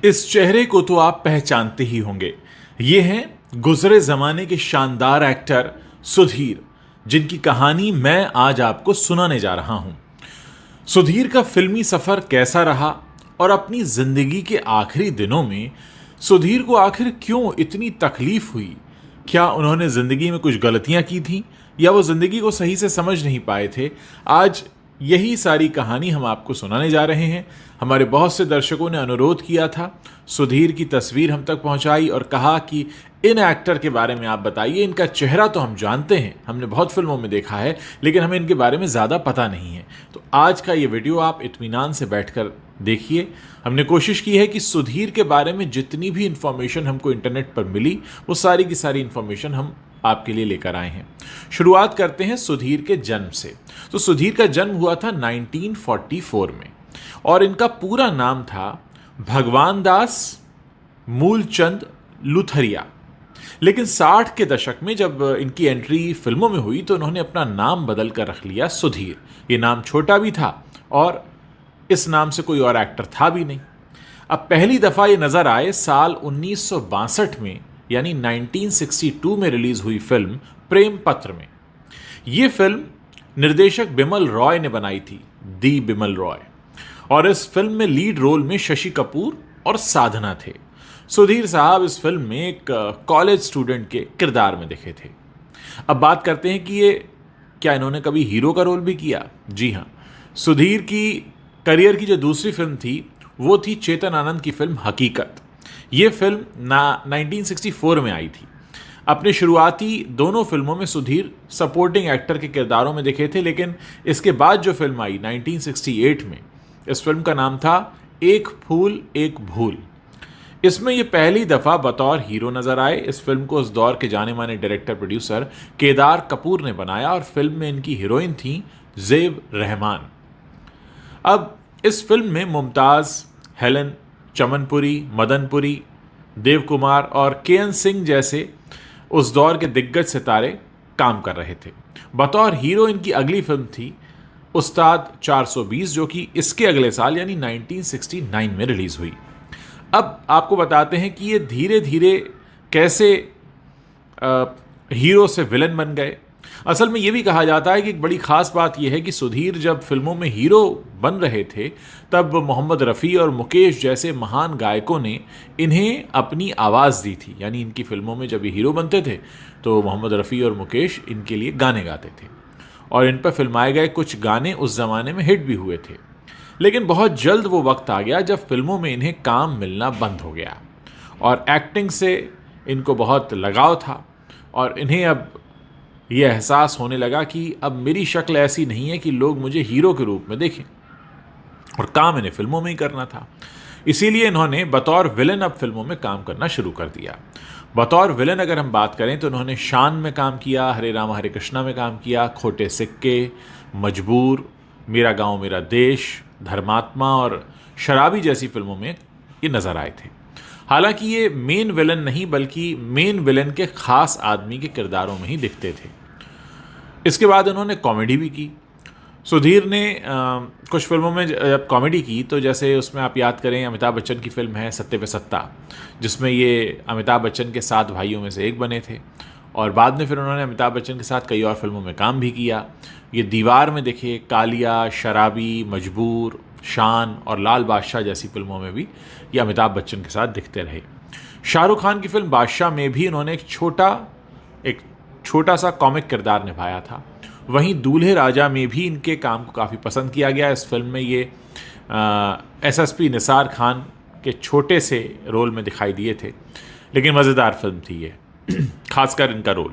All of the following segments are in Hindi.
इस चेहरे को तो आप पहचानते ही होंगे। ये हैं गुजरे जमाने के शानदार एक्टर सुधीर, जिनकी कहानी मैं आज आपको सुनाने जा रहा हूं। सुधीर का फिल्मी सफर कैसा रहा और अपनी जिंदगी के आखिरी दिनों में सुधीर को आखिर क्यों इतनी तकलीफ हुई। क्या उन्होंने जिंदगी में कुछ गलतियां की थी या वो जिंदगी को सही से समझ नहीं पाए थे। आज यही सारी कहानी हम आपको सुनाने जा रहे हैं। हमारे बहुत से दर्शकों ने अनुरोध किया था, सुधीर की तस्वीर हम तक पहुंचाई और कहा कि इन एक्टर के बारे में आप बताइए। इनका चेहरा तो हम जानते हैं, हमने बहुत फिल्मों में देखा है, लेकिन हमें इनके बारे में ज़्यादा पता नहीं है। तो आज का ये वीडियो आप इत्मीनान से बैठकर देखिए। हमने कोशिश की है कि सुधीर के बारे में जितनी भी इंफॉर्मेशन हमको इंटरनेट पर मिली, वो सारी की सारी इंफॉर्मेशन हम आपके लिए लेकर आए हैं। शुरुआत करते हैं सुधीर के जन्म से। तो सुधीर का जन्म हुआ था 1944 में और इनका पूरा नाम था भगवान दास मूलचंद लुथरिया। लेकिन 60 के दशक में जब इनकी एंट्री फिल्मों में हुई तो उन्होंने अपना नाम बदल कर रख लिया सुधीर। ये नाम छोटा भी था और इस नाम से कोई और एक्टर था भी नहीं। अब पहली दफ़ा ये नज़र आए साल 1962 में, यानी 1962 में रिलीज हुई फिल्म प्रेम पत्र में। यह फिल्म निर्देशक बिमल रॉय ने बनाई थी, दी बिमल रॉय, और इस फिल्म में लीड रोल में शशि कपूर और साधना थे। सुधीर साहब इस फिल्म में एक कॉलेज स्टूडेंट के किरदार में दिखे थे। अब बात करते हैं कि ये क्या इन्होंने कभी हीरो का रोल भी किया। जी हाँ, सुधीर की करियर की जो दूसरी फिल्म थी वो थी चेतन आनंद की फिल्म हकीकत। ये फिल्म 1964 में आई थी। अपने शुरुआती दोनों फिल्मों में सुधीर सपोर्टिंग एक्टर के किरदारों में दिखे थे, लेकिन इसके बाद जो फिल्म आई 1968 में, इस फिल्म का नाम था एक फूल एक भूल। इसमें ये पहली दफ़ा बतौर हीरो नजर आए। इस फिल्म को उस दौर के जाने माने डायरेक्टर प्रोड्यूसर केदार कपूर ने बनाया और फिल्म में इनकी हीरोइन थी ज़ेब रहमान। अब इस फिल्म में मुमताज़, हेलन, चमनपुरी, मदनपुरी, देव कुमार और केएन सिंह जैसे उस दौर के दिग्गज सितारे काम कर रहे थे। बतौर हीरो इनकी अगली फिल्म थी उस्ताद 420, जो कि इसके अगले साल यानी 1969 में रिलीज हुई। अब आपको बताते हैं कि ये धीरे धीरे कैसे हीरो से विलन बन गए। असल में ये भी कहा जाता है कि एक बड़ी ख़ास बात यह है कि सुधीर जब फिल्मों में हीरो बन रहे थे तब मोहम्मद रफ़ी और मुकेश जैसे महान गायकों ने इन्हें अपनी आवाज़ दी थी। यानी इनकी फिल्मों में जब ये हीरो बनते थे तो मोहम्मद रफ़ी और मुकेश इनके लिए गाने गाते थे और इन पर फिल्माए गए कुछ गाने उस ज़माने में हिट भी हुए थे। लेकिन बहुत जल्द वो वक्त आ गया जब फिल्मों में इन्हें काम मिलना बंद हो गया और एक्टिंग से इनको बहुत लगाव था और इन्हें अब ये एहसास होने लगा कि अब मेरी शक्ल ऐसी नहीं है कि लोग मुझे हीरो के रूप में देखें, और काम इन्हें फिल्मों में ही करना था। इसीलिए इन्होंने बतौर विलन अब फिल्मों में काम करना शुरू कर दिया। बतौर विलन अगर हम बात करें तो इन्होंने शान में काम किया, हरे रामा हरे कृष्णा में काम किया, खोटे सिक्के, मजबूर, मेरा गांव मेरा देश, धर्मात्मा और शराबी जैसी फिल्मों में ये नज़र आए थे। हालांकि ये मेन विलन नहीं बल्कि मेन विलन के खास आदमी के किरदारों में ही दिखते थे। इसके बाद उन्होंने कॉमेडी भी की। सुधीर ने कुछ फिल्मों में जब कॉमेडी की तो जैसे उसमें आप याद करें अमिताभ बच्चन की फिल्म है सत्ते पे सत्ता, जिसमें ये अमिताभ बच्चन के 7 भाइयों में से एक बने थे और बाद में फिर उन्होंने अमिताभ बच्चन के साथ कई और फिल्मों में काम भी किया। ये दीवार में दिखे, कालिया, शराबी, मजबूर, शान और लाल बादशाह जैसी फिल्मों में भी ये अमिताभ बच्चन के साथ दिखते रहे। शाहरुख खान की फिल्म बादशाह में भी इन्होंने एक छोटा सा कॉमिक किरदार निभाया था। वहीं दूल्हे राजा में भी इनके काम को काफ़ी पसंद किया गया। इस फिल्म में ये एसएसपी निसार खान के छोटे से रोल में दिखाई दिए थे, लेकिन मज़ेदार फिल्म थी ये, खासकर इनका रोल।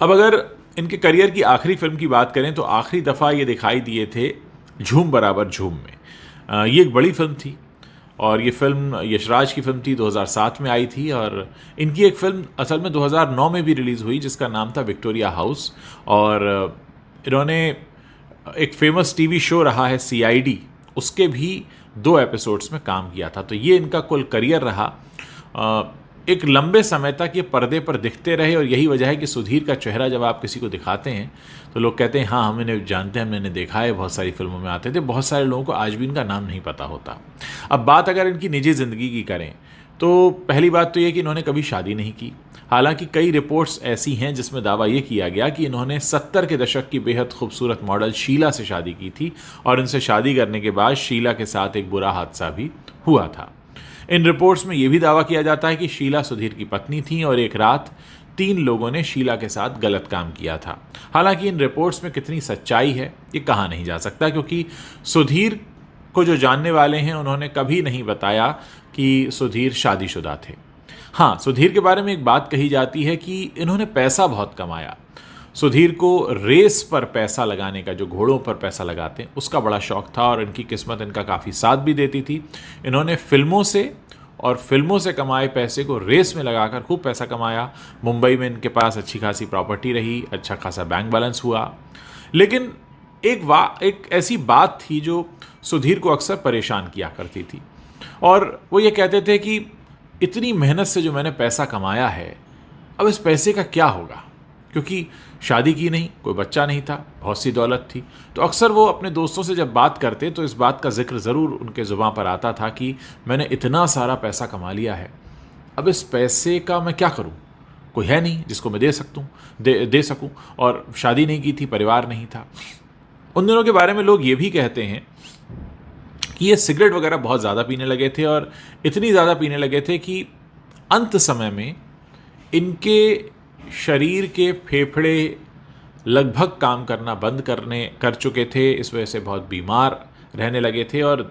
अब अगर इनके करियर की आखिरी फिल्म की बात करें तो आखिरी दफ़ा ये दिखाई दिए थे झूम बराबर झूम में। ये एक बड़ी फिल्म थी और ये फिल्म यशराज की फिल्म थी, 2007 में आई थी। और इनकी एक फिल्म असल में 2009 में भी रिलीज़ हुई जिसका नाम था विक्टोरिया हाउस, और इन्होंने एक फेमस टीवी शो रहा है CID, उसके भी 2 एपिसोड्स में काम किया था। तो ये इनका कुल करियर रहा। एक लंबे समय तक ये पर्दे पर दिखते रहे और यही वजह है कि सुधीर का चेहरा जब आप किसी को दिखाते हैं तो लोग कहते हैं हाँ हम इन्हें जानते हैं, हमने देखा है, बहुत सारी फिल्मों में आते थे। बहुत सारे लोगों को आज भी इनका नाम नहीं पता होता। अब बात अगर इनकी निजी ज़िंदगी की करें तो पहली बात तो ये कि इन्होंने कभी शादी नहीं की। हालांकि कई रिपोर्ट्स ऐसी हैं जिसमें दावा ये किया गया कि इन्होंने 70 के दशक की बेहद खूबसूरत मॉडल शीला से शादी की थी और इनसे शादी करने के बाद शीला के साथ एक बुरा हादसा भी हुआ था। इन रिपोर्ट्स में यह भी दावा किया जाता है कि शीला सुधीर की पत्नी थी और एक रात 3 लोगों ने शीला के साथ गलत काम किया था। हालांकि इन रिपोर्ट्स में कितनी सच्चाई है ये कहा नहीं जा सकता, क्योंकि सुधीर को जो जानने वाले हैं उन्होंने कभी नहीं बताया कि सुधीर शादीशुदा थे। हाँ, सुधीर के बारे में एक बात कही जाती है कि इन्होंने पैसा बहुत कमाया। सुधीर को रेस पर पैसा लगाने का, जो घोड़ों पर पैसा लगाते हैं, उसका बड़ा शौक था और इनकी किस्मत इनका काफ़ी साथ भी देती थी। इन्होंने फिल्मों से कमाए पैसे को रेस में लगाकर खूब पैसा कमाया। मुंबई में इनके पास अच्छी खासी प्रॉपर्टी रही, अच्छा खासा बैंक बैलेंस हुआ। लेकिन एक ऐसी बात थी जो सुधीर को अक्सर परेशान किया करती थी और वो ये कहते थे कि इतनी मेहनत से जो मैंने पैसा कमाया है, अब इस पैसे का क्या होगा, क्योंकि शादी की नहीं, कोई बच्चा नहीं था, बहुत सी दौलत थी। तो अक्सर वो अपने दोस्तों से जब बात करते तो इस बात का जिक्र ज़रूर उनके ज़ुबान पर आता था कि मैंने इतना सारा पैसा कमा लिया है, अब इस पैसे का मैं क्या करूं, कोई है नहीं जिसको मैं दे सकूं, और शादी नहीं की थी, परिवार नहीं था। उन दिनों के बारे में लोग ये भी कहते हैं कि ये सिगरेट वगैरह बहुत ज़्यादा पीने लगे थे और इतनी ज़्यादा पीने लगे थे कि अंत समय में इनके शरीर के फेफड़े लगभग काम करना बंद कर चुके थे। इस वजह से बहुत बीमार रहने लगे थे और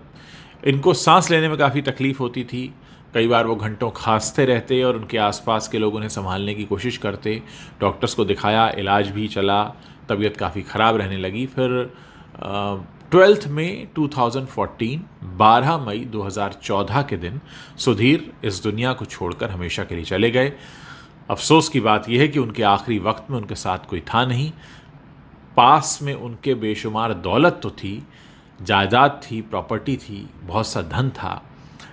इनको सांस लेने में काफ़ी तकलीफ़ होती थी। कई बार वो घंटों खांसते रहते और उनके आसपास के लोग उन्हें संभालने की कोशिश करते। डॉक्टर्स को दिखाया, इलाज भी चला, तबीयत काफ़ी ख़राब रहने लगी। फिर 12 मई 2014 12 मई 2014 के दिन सुधीर इस दुनिया को छोड़कर हमेशा के लिए चले गए। अफसोस की बात यह है कि उनके आखिरी वक्त में उनके साथ कोई था नहीं। पास में उनके बेशुमार दौलत तो थी, जायदाद थी, प्रॉपर्टी थी, बहुत सा धन था,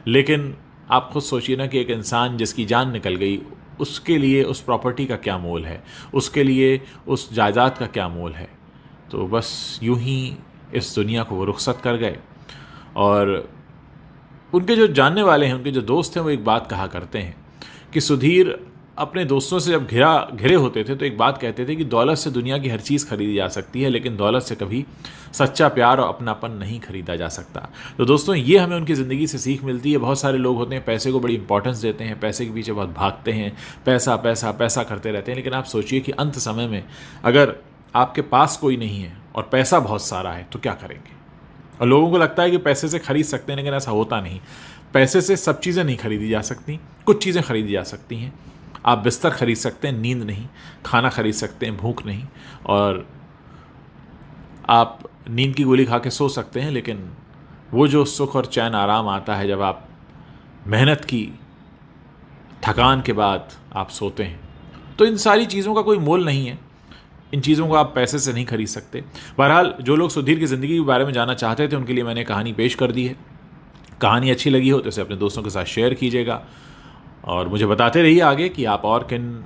लेकिन आप खुद सोचिए ना कि एक इंसान जिसकी जान निकल गई, उसके लिए उस प्रॉपर्टी का क्या मोल है, उसके लिए उस जायदाद का क्या मोल है। तो बस यूं ही इस दुनिया को वो रुखसत कर गए। और उनके जो जानने वाले हैं, उनके जो दोस्त हैं, वो एक बात कहा करते हैं कि सुधीर अपने दोस्तों से जब घिरे होते थे तो एक बात कहते थे कि दौलत से दुनिया की हर चीज़ खरीदी जा सकती है, लेकिन दौलत से कभी सच्चा प्यार और अपनापन नहीं खरीदा जा सकता। तो दोस्तों, ये हमें उनकी ज़िंदगी से सीख मिलती है। बहुत सारे लोग होते हैं पैसे को बड़ी इंपॉर्टेंस देते हैं, पैसे के पीछे बहुत भागते हैं, पैसा पैसा पैसा करते रहते हैं, लेकिन आप सोचिए कि अंत समय में अगर आपके पास कोई नहीं है और पैसा बहुत सारा है तो क्या करेंगे। और लोगों को लगता है कि पैसे से खरीद सकते हैं, लेकिन ऐसा होता नहीं। पैसे से सब चीज़ें नहीं खरीदी जा सकती, कुछ चीज़ें खरीदी जा सकती हैं। आप बिस्तर खरीद सकते हैं, नींद नहीं। खाना खरीद सकते हैं, भूख नहीं। और आप नींद की गोली खा के सो सकते हैं, लेकिन वो जो सुख और चैन आराम आता है जब आप मेहनत की थकान के बाद आप सोते हैं, तो इन सारी चीज़ों का कोई मोल नहीं है। इन चीज़ों को आप पैसे से नहीं खरीद सकते। बहरहाल, जो लोग सुधीर की ज़िंदगी के बारे में जानना चाहते थे, उनके लिए मैंने कहानी पेश कर दी है। कहानी अच्छी लगी हो तो इसे अपने दोस्तों के साथ शेयर कीजिएगा और मुझे बताते रहिए आगे कि आप और किन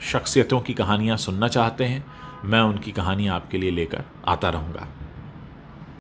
शख्सियतों की कहानियाँ सुनना चाहते हैं। मैं उनकी कहानियाँ आपके लिए लेकर आता रहूँगा।